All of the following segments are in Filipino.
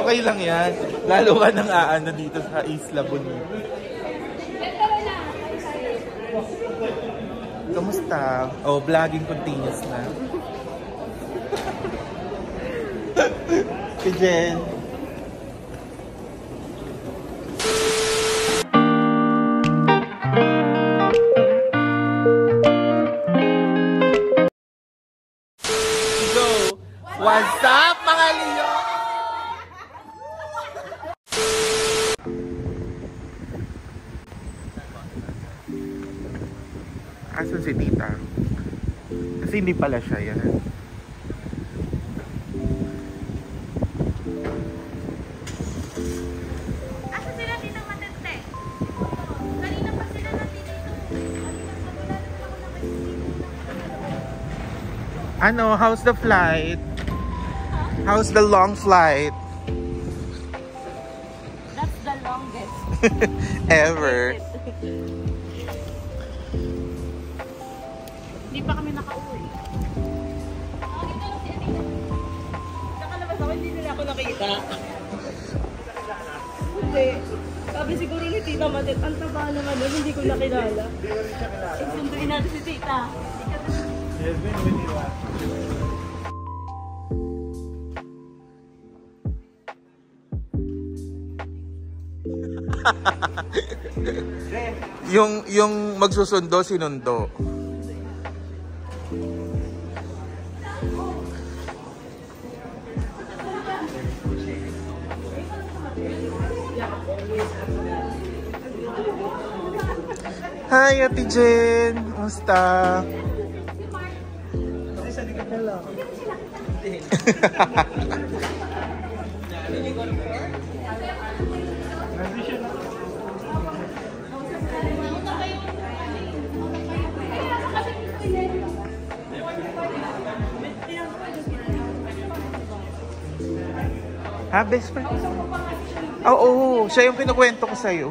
okay lang yan. Lalo ka nang aano dito sa Isla Bonita. Kamusta? Oh, vlogging continuous na. Si Jen. Go! What's up, mga Leo? Asan si tita? Kasi hindi pala siya yan. Asan sila Ninang Matente? Kanina pa sila nandito. Ano, how's the flight? How's the long flight? That's the longest. Ever. Hindi pa kami nakauwi. Dito lang si Anita. Nakalabas ako, hindi nila ako nakita. Hindi. Sabi siguro ni Tita Matet, ang taba naman nun, hindi ko nakilala. Sunduin natin si Tita. yung magsusundo, sinundo. Hi, Ate Jen. Kumusta? Hello. Ha, best friend? Oo, siya yung kinukwento ko sa'yo.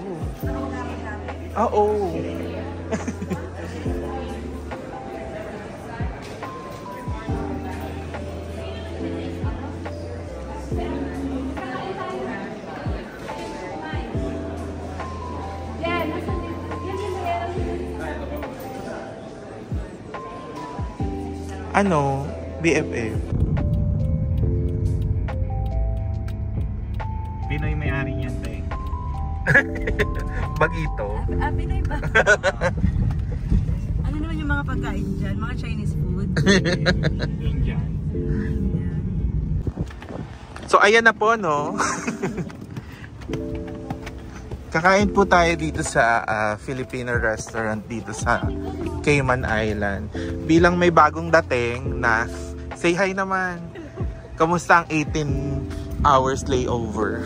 Oo. Ano? BFF. Pinoy may-ari niyan, te. Bagito. Pinoy ba? Ano naman yung mga pagkain dyan? Mga Chinese food? Indian. So, ayan na po, no? Kakain po tayo dito sa Filipino restaurant dito sa Cayman Island. Bilang may bagong dating na say hi naman. Kamusta ang 18 hours layover?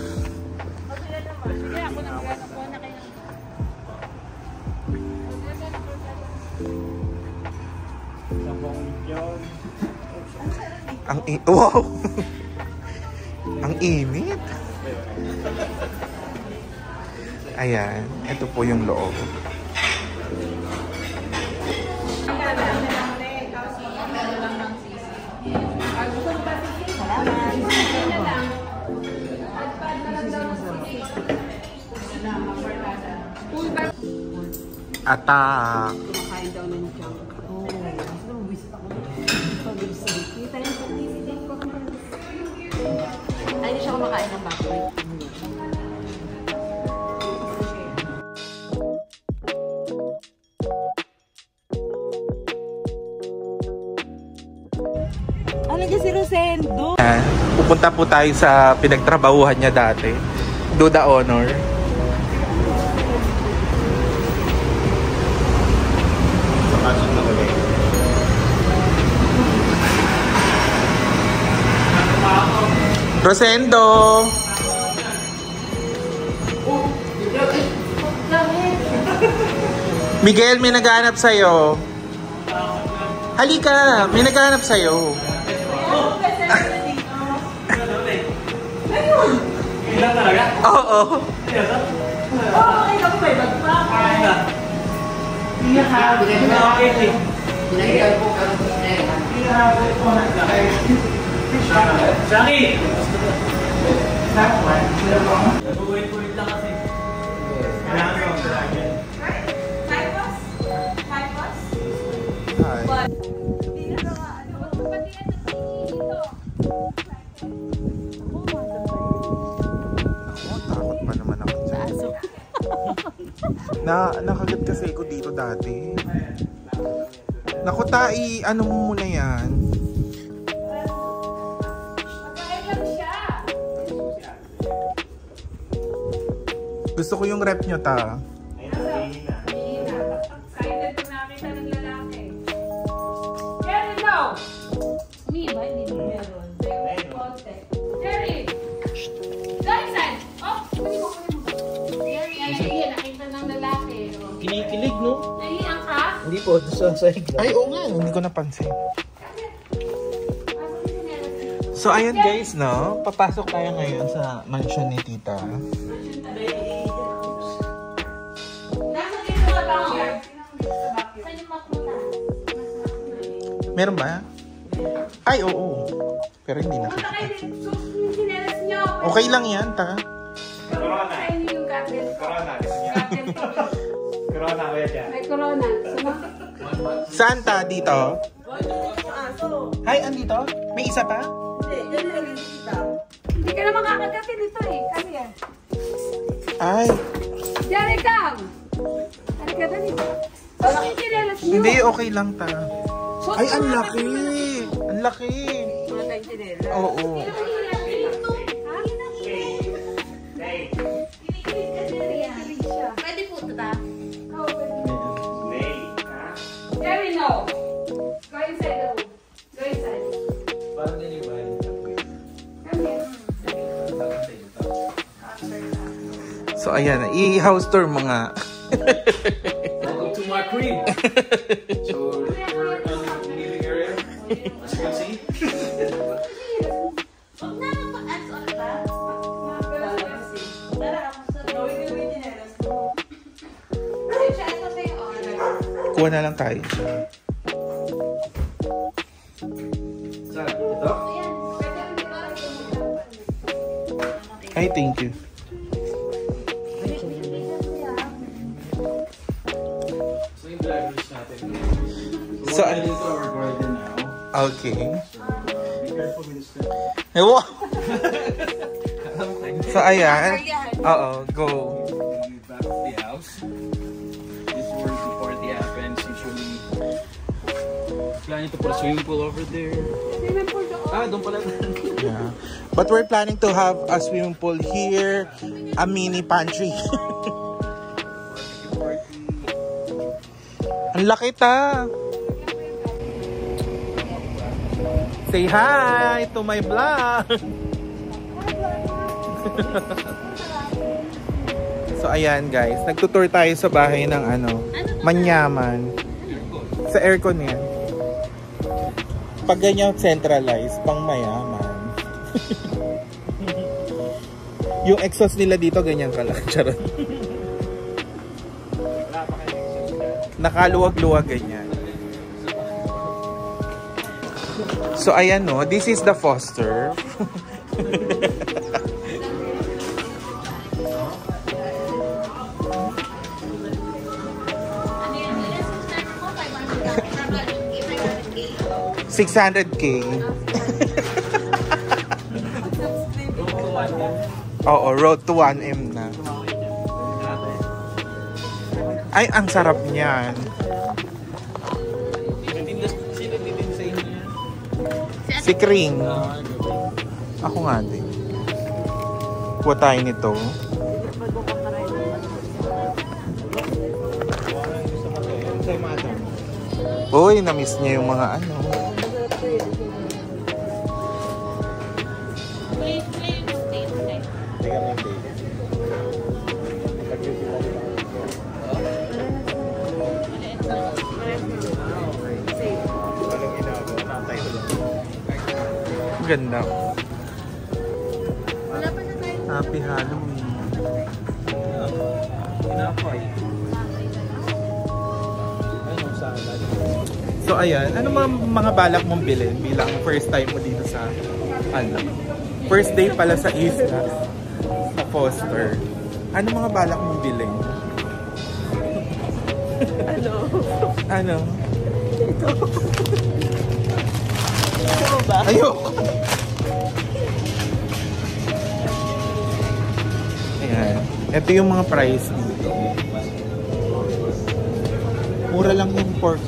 Wow! Ang init! Ayan, ito po yung loob. Atak! Kumakain daw ng junk. Oo. Gusto mo visit ako. Kita yung pag-visit ko. Ay, hindi siya kumakain ng baboy. Ano dyan si Rosendo? Pupunta po tayo sa pinagtrabahuhan niya dati. Do the honor. Rosendo! Miguel, may naghahanap sa'yo. Halika, may naghahanap sa'yo. Ilan talaga? Oo. Okay ka po, may bagpa. Shaki! Nag-wait lang kasi. Kailangan ko ang dragon. Hi. Takot pa naman ako dyan. Nakagat kasi ako dito dati. Naku, Tai, ano mo muna yan? Gusto ko yung rep nyo, ta. Excited kung nakita ng lalaki. Jerry, no! Umiiba, hindi meron. Jerry! Daisan! Oh, kunin mo. Jerry, ay, nakita ng lalaki. Kinikilig, no? Nahiyan ka? Hindi po, sa sahig lang. Ay, oo nga, hindi ko napansin. So, ayun guys, no? Papasok tayo ngayon sa mansion ni Tita. Nasa dito ka ba? Saan yung makmuta? Meron ba? Ay, oo. Pero hindi na. Punta kayo din. Sus, yung sinelas nyo. Okay lang yan, ta. Corona. Sa inyo yung garden. Corona. Garden to. Corona, kuya dyan. May corona. Saan ta? Dito? Hi, andito? May isa pa? Hindi ka naman kakagatin ito eh. Kami yan. Ay, Jerry, come! Halika na dito. Sus, yung sinelas nyo. hindi, okay lang, ta. Ay, ang laki! Ang laki! Oo. Pwede po ito ta? Jerry, no. Go inside the room. Go inside. Parang nilibahin. Come here. So, ayan. I-house tour mga... Welcome to my crib. So, we're on the living area. As you can see. Huwag na mag-ads on ba? Kuha na lang tayo. Saan? Ito? Ay, thank you. So, yung drivers natin. So, We're heading to our garden now. Okay. Be careful with the step. Ewa! So, ayan. Oo, go. The back of the house. This is where the party happens. Usually, planning to put a swimming pool over there. Doon pala. Yeah. But we're planning to have a swimming pool here, a mini pantry. Ang laki ta! Say hi to my vlog! So ayan guys, nagtutour tayo sa bahay ng manyaman. Sa aircon yan. Pag ganyan centralized, pang mayaman. Yung exhaust nila dito, ganyan ka lang. Charot. Nakaluwag-luwag ganyan. So ayan no, this is the Foster. $600K. Oo, road to 1M na. Ay, ang sarap niyan. Sino titin sa inyo yan? Si Kring. Ako nga din. Kuha tayo nito. Uy, na-miss niya yung mga ano. Ganda. Happy Halloween. Pinapay. Ayun, salad. So ayan, ano mga balak mong bilhin bilang first time mo dito sa First day pala sa isla. Sa Foster. Ano mga balak mong bilhin? Ano? Ano? Ito. Ito ba? Ayoko! Ayan. Ito yung mga price dito. Mura lang yung pork